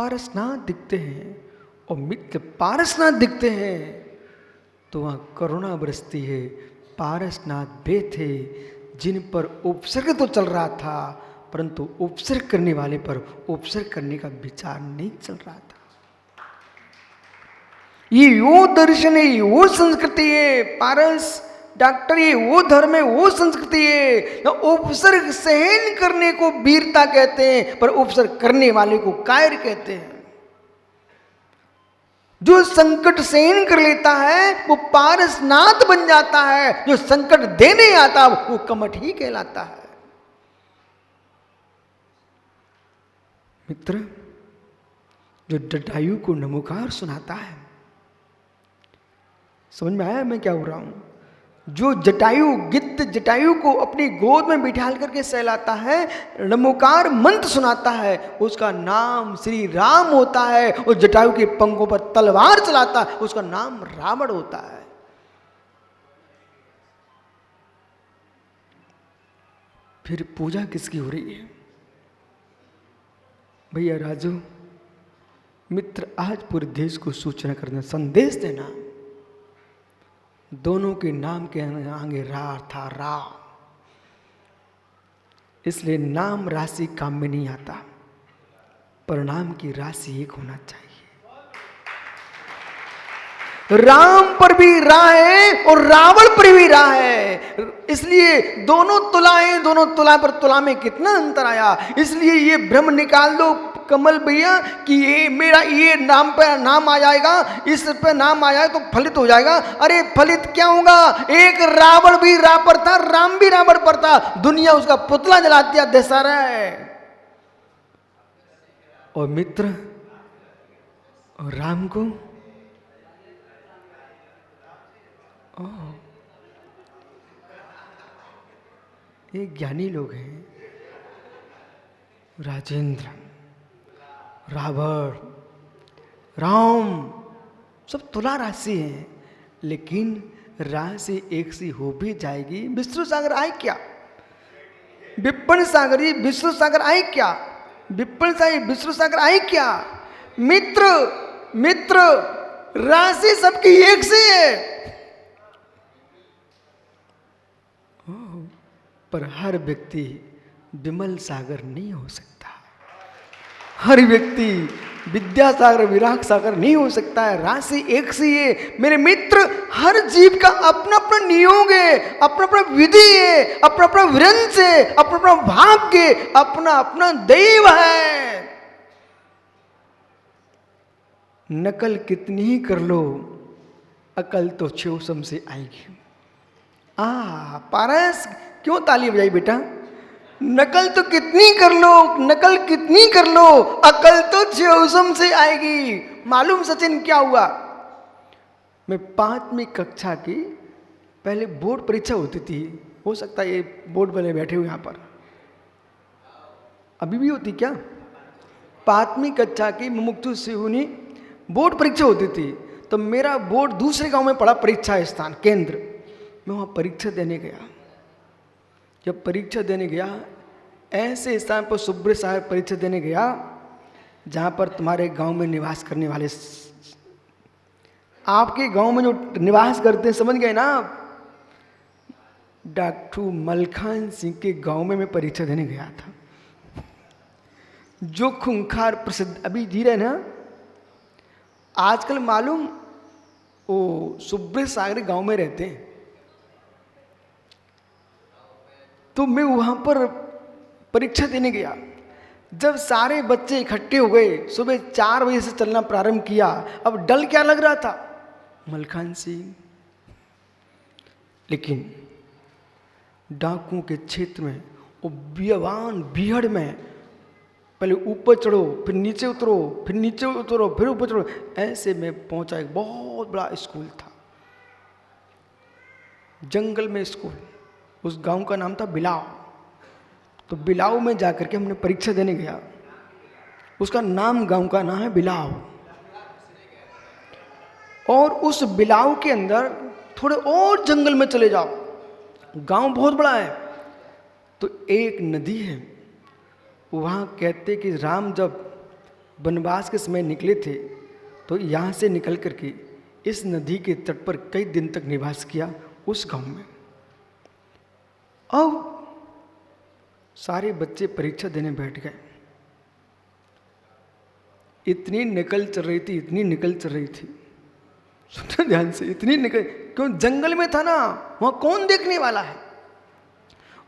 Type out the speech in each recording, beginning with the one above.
पारसनाथ दिखते हैं और मित्र पारसनाथ दिखते हैं तो वहाँ करुणा बरसती है। पारसनाथ वे थे जिन पर उपसर्ग तो चल रहा था, परंतु उपसर्ग करने वाले पर उपसर्ग करने का विचार नहीं चल रहा था। ये वो दर्शन है, ये वो संस्कृति है पारस डॉक्टर, ये वो धर्म है, वो संस्कृति है। उपसर्ग सहन करने को वीरता कहते हैं, पर उपसर्ग करने वाले को कायर कहते हैं। जो संकट सहन कर लेता है वो पारसनाथ बन जाता है, जो संकट देने आता वो कमठ ही कहलाता है। मित्र, जो जटायु को नमोकार सुनाता है, समझ में आया मैं क्या हो रहा हूं? जो जटायु गिद्ध जटायु को अपनी गोद में बिठाल करके सहलाता है, नमोकार मंत्र सुनाता है, उसका नाम श्री राम होता है। और जटायु के पंखों पर तलवार चलाता है, उसका नाम रावण होता है। फिर पूजा किसकी हो रही है? भैया राजू, मित्र, आज पूरे देश को सूचना करना, संदेश देना। दोनों के नाम के आगे रा था, रा, इसलिए नाम राशि काम में नहीं आता, परिणाम की राशि एक होना चाहिए। राम पर भी रा है और रावण पर भी रा है, इसलिए दोनों तुला है, दोनों तुला पर तुला में कितना अंतर आया। इसलिए ये भ्रम निकाल दो कमल भैया कि ये मेरा ये नाम पे नाम आ जाएगा, इस पे नाम आ जाए तो फलित हो जाएगा। अरे फलित क्या होगा? एक रावण भी रा पर था, राम भी रावण पर था, दुनिया उसका पुतला जला दिया, दशहरा है। और मित्र, और राम को ये ज्ञानी लोग हैं, राजेंद्र, रावण, राम, सब तुला राशि है, लेकिन राशि एक सी हो भी जाएगी। विष्णु सागर आए क्या? विपिन सागर जी विष्णु सागर आए क्या? विपिन सागर विष्णु सागर आए क्या? मित्र, मित्र, राशि सबकी एक सी है, पर हर व्यक्ति विमल सागर नहीं हो सकता, हर व्यक्ति विद्या सागर विराग सागर नहीं हो सकता है। राशि एक सी है मेरे मित्र। हर जीव का अपना अपना नियोग है, अपना अपना विधि है, अपना अपना विरंश है, अपना अपना भाग्य, अपना अपना दैव है। नकल कितनी ही कर लो, अकल तो चौसम से आएगी। पारस क्यों ताली बजाई बेटा? नकल तो कितनी कर लो, नकल कितनी कर लो, अकल तो चौसम से आएगी। मालूम सचिन क्या हुआ? मैं 5वीं कक्षा की पहले बोर्ड परीक्षा होती थी, हो सकता है ये बोर्ड वाले बैठे हुए यहाँ पर, अभी भी होती क्या? 5वीं कक्षा की मुमुक्षु सिहुनी बोर्ड परीक्षा होती थी, तो मेरा बोर्ड दूसरे गांव में पड़ा, परीक्षा स्थान केंद्र। मैं वहाँ परीक्षा देने गया। जब परीक्षा देने गया, ऐसे स्थान पर सुब्रत साहब परीक्षा देने गया जहाँ पर तुम्हारे गांव में निवास करने वाले, आपके गांव में जो निवास करते हैं, समझ गए ना? डॉक्टर मलखान सिंह के गांव में मैं परीक्षा देने गया था। जो खूंखार प्रसिद्ध अभी जी रहे ना, आजकल मालूम वो सुब्रत सागर गांव में रहते हैं। तो मैं वहां पर परीक्षा देने गया। जब सारे बच्चे इकट्ठे हो गए, सुबह 4 बजे से चलना प्रारंभ किया। अब डर क्या लग रहा था? मलखान सिंह, लेकिन डाकुओं के क्षेत्र में वो बियावान बिहड़ में पहले ऊपर चढ़ो, फिर नीचे उतरो, फिर नीचे उतरो, फिर ऊपर चढ़ो, ऐसे में पहुंचा। एक बहुत बड़ा स्कूल था, जंगल में स्कूल। उस गांव का नाम था बिलाव। तो बिलाव में जाकर के हमने परीक्षा देने गया। उसका नाम, गांव का नाम है बिलाव। और उस बिलाव के अंदर थोड़े और जंगल में चले जाओ, गांव बहुत बड़ा है। तो एक नदी है, वहाँ कहते कि राम जब वनवास के समय निकले थे तो यहाँ से निकल करके इस नदी के तट पर कई दिन तक निवास किया उस गांव में। अब सारे बच्चे परीक्षा देने बैठ गए। इतनी निकल चल रही थी, इतनी निकल चल रही थी, सुनना ध्यान से, इतनी निकल, क्यों जंगल में था ना, वहां कौन देखने वाला है।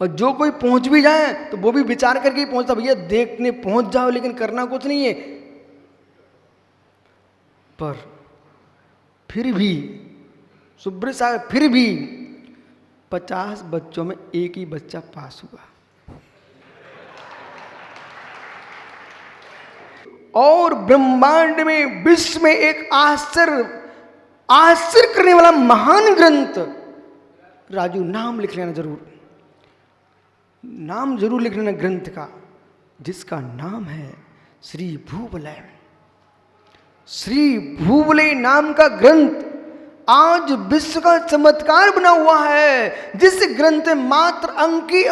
और जो कोई पहुंच भी जाए तो वो भी विचार करके ही पहुंचता, भैया देखने पहुंच जाओ लेकिन करना कुछ नहीं है। पर फिर भी सुब्रत साहब, फिर भी 50 बच्चों में एक ही बच्चा पास हुआ। और ब्रह्मांड में, विश्व में एक आश्चर्य करने वाला महान ग्रंथ, राजू नाम लिख लेना जरूर, नाम जरूर लिख लेना ग्रंथ का, जिसका नाम है श्री भूवलय। श्री भूवलय नाम का ग्रंथ आज विश्व का चमत्कार बना हुआ है, जिस ग्रंथ में मात्र अंकी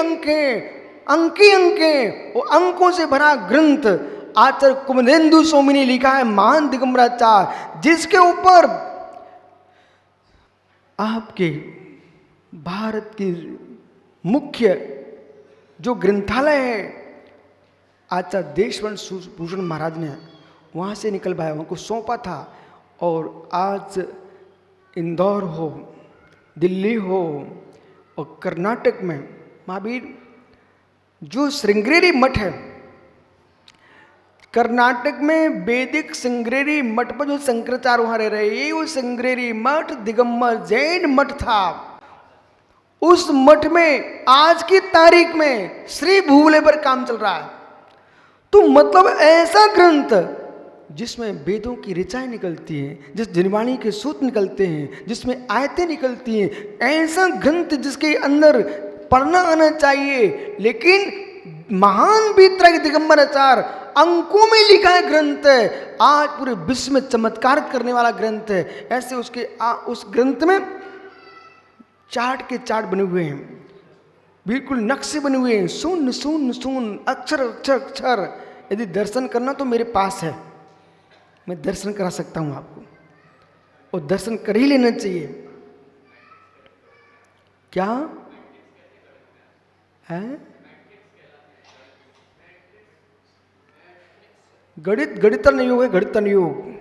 अंके और अंकों से भरा ग्रंथ आचार्य कुमुदेंदु स्वामी ने लिखा है, महान दिगंबराचार्य, जिसके ऊपर आपके भारत की मुख्य जो ग्रंथालय है आचार्य देशवंत भूषण महाराज ने वहाँ से निकल पाया, वहाँ को सौंपा था। और आज इंदौर हो, दिल्ली हो और कर्नाटक में महावीर जो श्रृंगेरी मठ है, कर्नाटक में वैदिक श्रृंगेरी मठ पर जो शंकराचार्य वहां रह रहे, ये वो श्रृंगेरी मठ दिगंबर जैन मठ था। उस मठ में आज की तारीख में श्री भूवलय पर काम चल रहा है। तो मतलब ऐसा ग्रंथ जिसमें वेदों की ऋचाएं निकलती हैं, जिस जिनवाणी के सूत्र निकलते हैं, जिसमें आयतें निकलती हैं, ऐसा ग्रंथ जिसके अंदर पढ़ना आना चाहिए। लेकिन महान वितरक दिगंबराचार्य अंकों में लिखा है ग्रंथ है, आज पूरे विश्व में चमत्कार करने वाला ग्रंथ है। ऐसे उसके उस ग्रंथ में चार्ट के चार्ट बने हुए हैं, बिल्कुल नक्शे बने हुए हैं, शून्य शून्य शून्य, अक्षर अक्षर अक्षर। यदि दर्शन करना तो मेरे पास है, मैं दर्शन करा सकता हूं आपको, और दर्शन कर ही लेना चाहिए। क्या है? गणितन योग है, गणितन योग।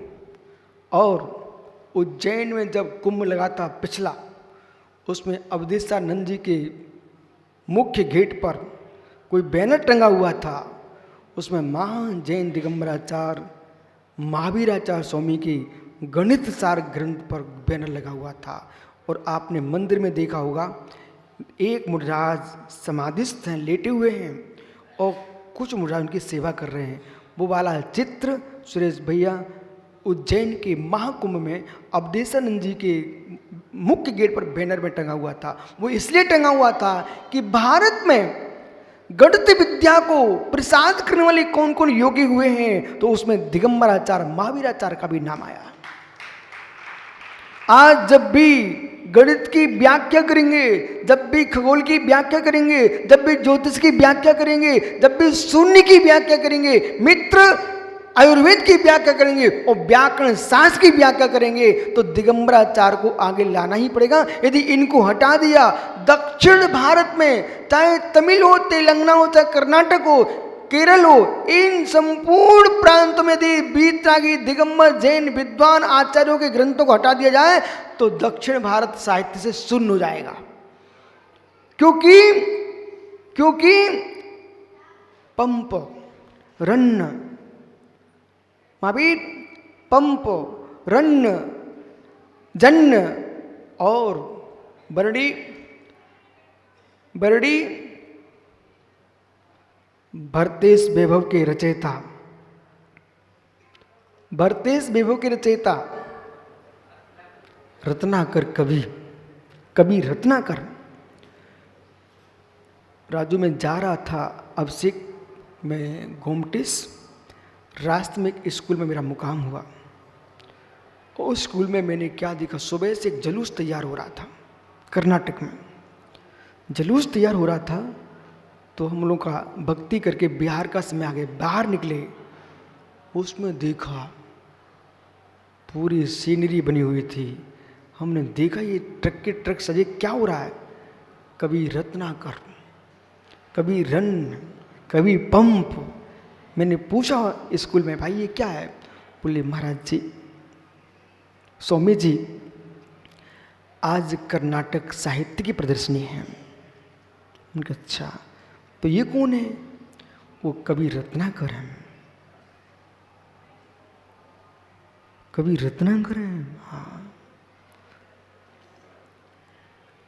और उज्जैन में जब कुंभ लगा था पिछला, उसमें अवधेशानंद जी के मुख्य गेट पर कोई बैनर टंगा हुआ था, उसमें महान जैन दिगंबराचार्य महावीराचार्य स्वामी की गणित सार ग्रंथ पर बैनर लगा हुआ था। और आपने मंदिर में देखा होगा, एक मुनिराज समाधिस्थ हैं, लेटे हुए हैं, और कुछ मुनिराज उनकी सेवा कर रहे हैं। वो वाला चित्र सुरेश भैया उज्जैन के महाकुंभ में अवधेशानंद जी के मुख्य गेट पर बैनर में टंगा हुआ था। वो इसलिए टंगा हुआ था कि भारत में गणित विद्या को प्रसाद करने वाले कौन कौन योगी हुए हैं, तो उसमें दिगंबराचार्य महावीराचार्य का भी नाम आया। आज जब भी गणित की व्याख्या करेंगे, जब भी खगोल की व्याख्या करेंगे, जब भी ज्योतिष की व्याख्या करेंगे, जब भी शून्य की व्याख्या करेंगे, मित्र आयुर्वेद की व्याख्या करेंगे और व्याकरण शास्त्र की व्याख्या करेंगे, तो दिगंबराचार्य को आगे लाना ही पड़ेगा। यदि इनको हटा दिया, दक्षिण भारत में चाहे तमिल हो, तेलंगाना हो, चाहे कर्नाटक हो, केरल हो, इन संपूर्ण प्रांतों में यदि बीतरागी दिगंबर जैन विद्वान आचार्यों के ग्रंथों को हटा दिया जाए तो दक्षिण भारत साहित्य से शून्य हो जाएगा। क्योंकि पंप रन्न महावीर, पंप रन्न जन्न और बरड़ी भरतेश वैभव के रचयिता, भरतेश वैभव के रचयिता रत्नाकर कवि रत्नाकर। राजू में जा रहा था अभिषेक में गोमटिस, रास्ते में एक स्कूल में मेरा मुकाम हुआ। और उस स्कूल में मैंने क्या देखा, सुबह से एक जुलूस तैयार हो रहा था। कर्नाटक में जुलूस तैयार हो रहा था, तो हम लोग का भक्ति करके बिहार का समय आ गए, बाहर निकले। उसमें देखा पूरी सीनरी बनी हुई थी। हमने देखा ये ट्रक के ट्रक सजे, क्या हो रहा है? कभी रत्नाकर, कभी रन, कभी पंप। मैंने पूछा स्कूल में, भाई ये क्या है? बोले महाराज जी, स्वामी जी, आज कर्नाटक साहित्य की प्रदर्शनी है। उनका अच्छा, तो ये कौन है? वो कवि रत्नाकर हैं। कवि रत्नाकर हैं, हाँ।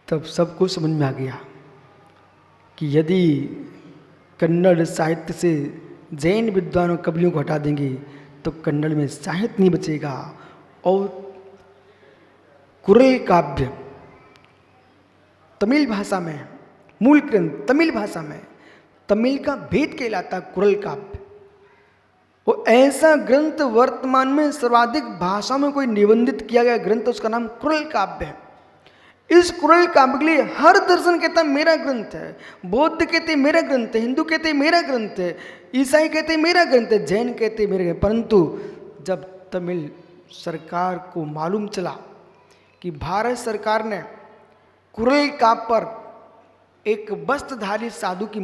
तब सबको समझ में आ गया कि यदि कन्नड़ साहित्य से जैन विद्वान और कवियों को हटा देंगे तो कन्नड़ में साहित्य नहीं बचेगा। और कुरल काव्य तमिल भाषा में, मूल ग्रंथ तमिल भाषा में, तमिल का भेद कहलाता कुरल काव्य। वो ऐसा ग्रंथ वर्तमान में सर्वाधिक भाषा में कोई निबंधित किया गया ग्रंथ, उसका नाम कुरल काव्य है। इस कुरल काव्य के लिए हर दर्शन कहता मेरा ग्रंथ है, बौद्ध कहते मेरा ग्रंथ है, हिंदू कहते मेरा ग्रंथ है, ईसाई कहते मेरा ग्रंथ है, जैन कहते मेरा ग्रंथ। परंतु जब तमिल सरकार को मालूम चला कि भारत सरकार ने कुरल काव्य पर एक वस्त्रधारी साधु की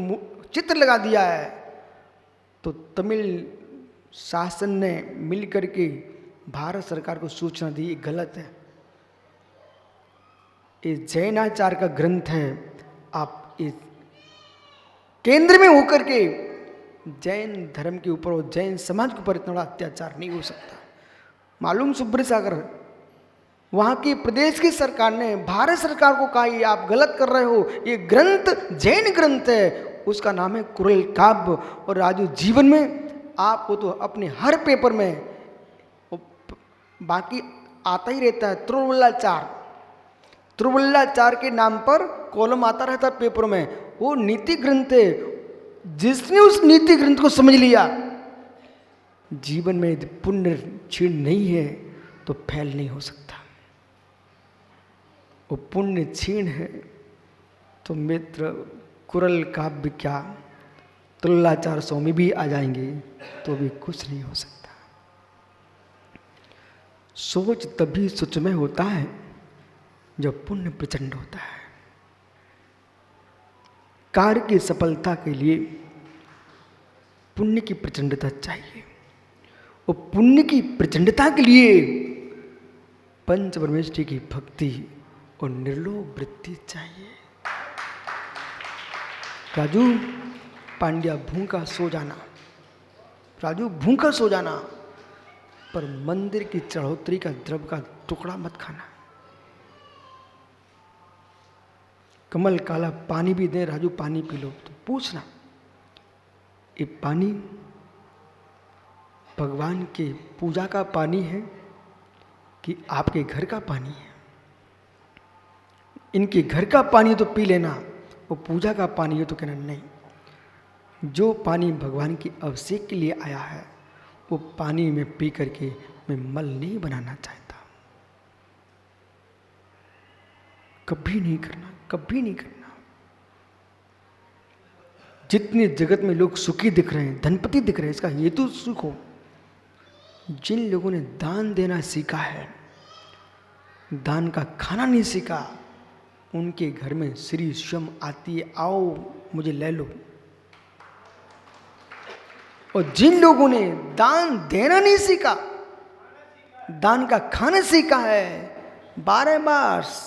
चित्र लगा दिया है, तो तमिल शासन ने मिलकर के भारत सरकार को सूचना दी ये गलत है, ये जैनाचार का ग्रंथ है। आप इस केंद्र में होकर के जैन धर्म के ऊपर और जैन समाज के ऊपर इतना बड़ा अत्याचार नहीं हो सकता। मालूम सुब्रत सागर वहाँ की प्रदेश की सरकार ने भारत सरकार को कहा ये आप गलत कर रहे हो, ये ग्रंथ जैन ग्रंथ है, उसका नाम है कुरल काव्य। और राजू जीवन में आपको तो अपने हर पेपर में बाकी आता ही रहता है, त्रुवल्लाचार के नाम पर कॉलम आता रहता है पेपर में। वो नीति ग्रंथ है, जिसने उस नीति ग्रंथ को समझ लिया, जीवन में यदि पुण्य क्षीण नहीं है तो फैल नहीं हो सकता। वो पुण्य क्षीण है तो मित्र कुरल काव्य क्या, त्रुवल्लाचार स्वामी भी आ जाएंगे तो भी कुछ नहीं हो सकता। सोच तभी सुचमय होता है जब पुण्य प्रचंड होता है। कार्य की सफलता के लिए पुण्य की प्रचंडता चाहिए, और पुण्य की प्रचंडता के लिए पंच परमेष्टि की भक्ति और निर्लोभ वृत्ति चाहिए। राजू पांड्या भूखा सो जाना, राजू भूखा सो जाना, पर मंदिर की चढ़ोतरी का द्रव्य का टुकड़ा मत खाना। कमल काला पानी भी दे, राजू पानी पी लो, तो पूछना ये पानी भगवान के पूजा का पानी है कि आपके घर का पानी है? इनके घर का पानी तो पी लेना, वो पूजा का पानी है तो कहना नहीं। जो पानी भगवान की अभिषेक के लिए आया है वो पानी में पी करके मैं मल नहीं बनाना चाहता। कभी नहीं करना, कभी नहीं करना। जितने जगत में लोग सुखी दिख रहे हैं, धनपति दिख रहे हैं, इसका हेतु सुख हो। जिन लोगों ने दान देना सीखा है, दान का खाना नहीं सीखा, उनके घर में श्री स्वयं आती है, आओ मुझे ले लो। और जिन लोगों ने दान देना नहीं सीखा, दान का खाना सीखा है, 12 वर्ष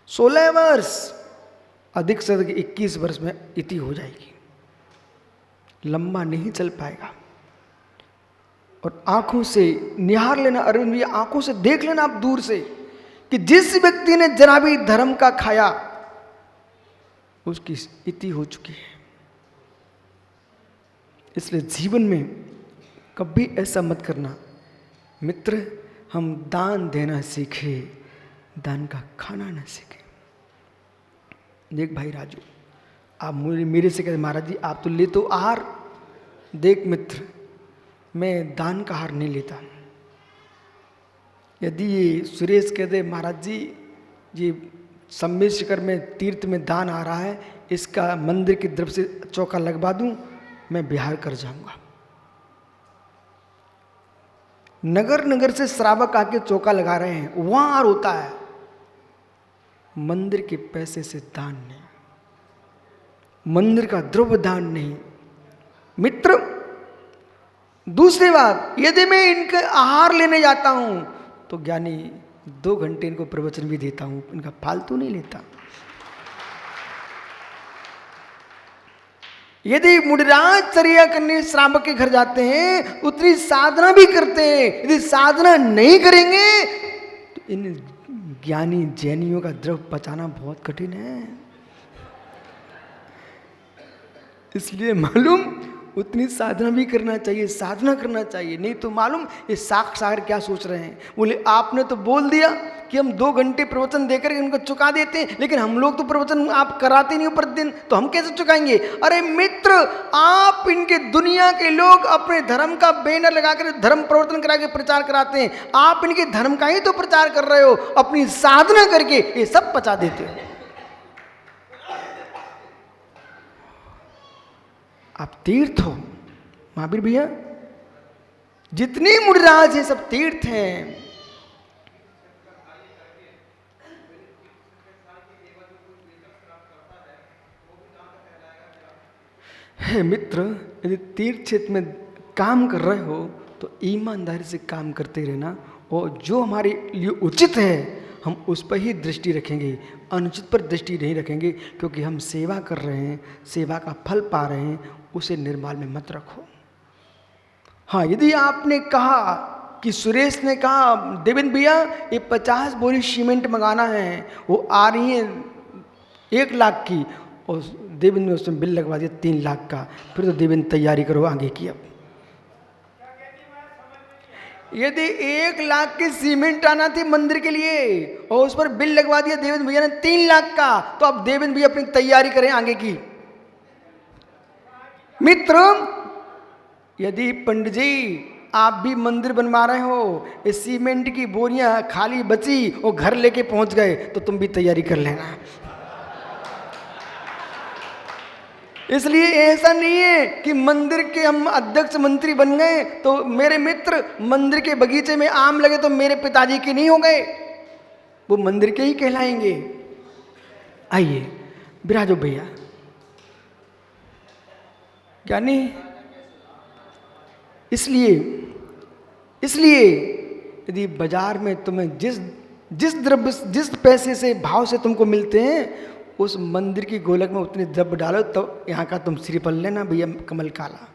16 वर्ष, अधिक से अधिक 21 वर्ष में इति हो जाएगी, लंबा नहीं चल पाएगा। और आंखों से निहार लेना, अरविंद भैया आंखों से देख लेना आप दूर से कि जिस व्यक्ति ने जरा भी धर्म का खाया उसकी इति हो चुकी है। इसलिए जीवन में कभी ऐसा मत करना मित्र, हम दान देना सीखे, दान का खाना ना सीखे। देख भाई राजू, आप मेरे से कहते महाराज जी आप तो ले तो आहार। देख मित्र, मैं दान का आहार नहीं लेता। यदि ये सुरेश कहते महाराज जी ये सम्मेशिकर में तीर्थ में दान आ रहा है, इसका मंदिर की तरफ से चौका लगवा दूं, मैं बिहार कर जाऊंगा। नगर नगर से श्रावक आके चौका लगा रहे हैं, वहां होता है। मंदिर के पैसे से दान नहीं, मंदिर का द्रव्य दान नहीं। मित्र, दूसरी बात, यदि मैं इनके आहार लेने जाता हूं तो ज्ञानी 2 घंटे इनको प्रवचन भी देता हूं, इनका फालतू नहीं लेता। यदि मुनिराज चर्या करने श्रावक के घर जाते हैं, उतनी साधना भी करते हैं, यदि साधना नहीं करेंगे तो इन ज्ञानी जैनियों का द्रव्य पचाना बहुत कठिन है। इसलिए मालूम उतनी साधना भी करना चाहिए, साधना करना चाहिए। नहीं तो मालूम ये साख सागर क्या सोच रहे हैं, बोले आपने तो बोल दिया कि हम 2 घंटे प्रवचन देकर इनको चुका देते हैं, लेकिन हम लोग तो प्रवचन आप कराते नहीं हो प्रतिदिन, तो हम कैसे चुकाएंगे? अरे मित्र, आप इनके दुनिया के लोग अपने धर्म का बैनर लगाकर धर्म प्रवर्तन करा के प्रचार कराते हैं, आप इनके धर्म का ही तो प्रचार कर रहे हो, अपनी साधना करके ये सब पचा देते हो। आप तीर्थ हो महावीर भैया, जितने मुनिराज हैं सब तीर्थ हैं। हे मित्र, यदि तीर्थ क्षेत्र में काम कर रहे हो तो ईमानदारी से काम करते रहना, और जो हमारे लिए उचित है हम उस पर ही दृष्टि रखेंगे, अनुचित पर दृष्टि नहीं रखेंगे, क्योंकि हम सेवा कर रहे हैं, सेवा का फल पा रहे हैं, उसे निर्माल में मत रखो। हाँ, यदि आपने कहा कि सुरेश ने कहा देवेंद्र भैया ये 50 बोरी सीमेंट मंगाना है, वो आ रही है 1 लाख की, और देवेंद्र ने उसमें बिल लगवा दिया 3 लाख का, फिर तो देवेंद्र तैयारी करो आगे की। अब यदि 1 लाख की सीमेंट आना थी मंदिर के लिए और उस पर बिल लगवा दिया देवेंद्र भैया ने 3 लाख का, तो अब देवेंद्र भैया अपनी तैयारी करें आगे की। मित्र, यदि पंडित जी आप भी मंदिर बनवा रहे हो, इस सीमेंट की बोरियां खाली बची और घर लेके पहुंच गए, तो तुम भी तैयारी कर लेना। इसलिए ऐसा नहीं है कि मंदिर के हम अध्यक्ष मंत्री बन गए तो मेरे मित्र मंदिर के बगीचे में आम लगे तो मेरे पिताजी के नहीं हो गए, वो मंदिर के ही कहलाएंगे। आइए विराजो भैया। ज्ञानी, इसलिए यदि बाजार में तुम्हें जिस द्रव्य जिस पैसे से भाव से तुमको मिलते हैं, उस मंदिर की गोलक में उतने द्रव्य डालो, तो यहाँ का तुम श्रीफल लेना भैया कमल काला।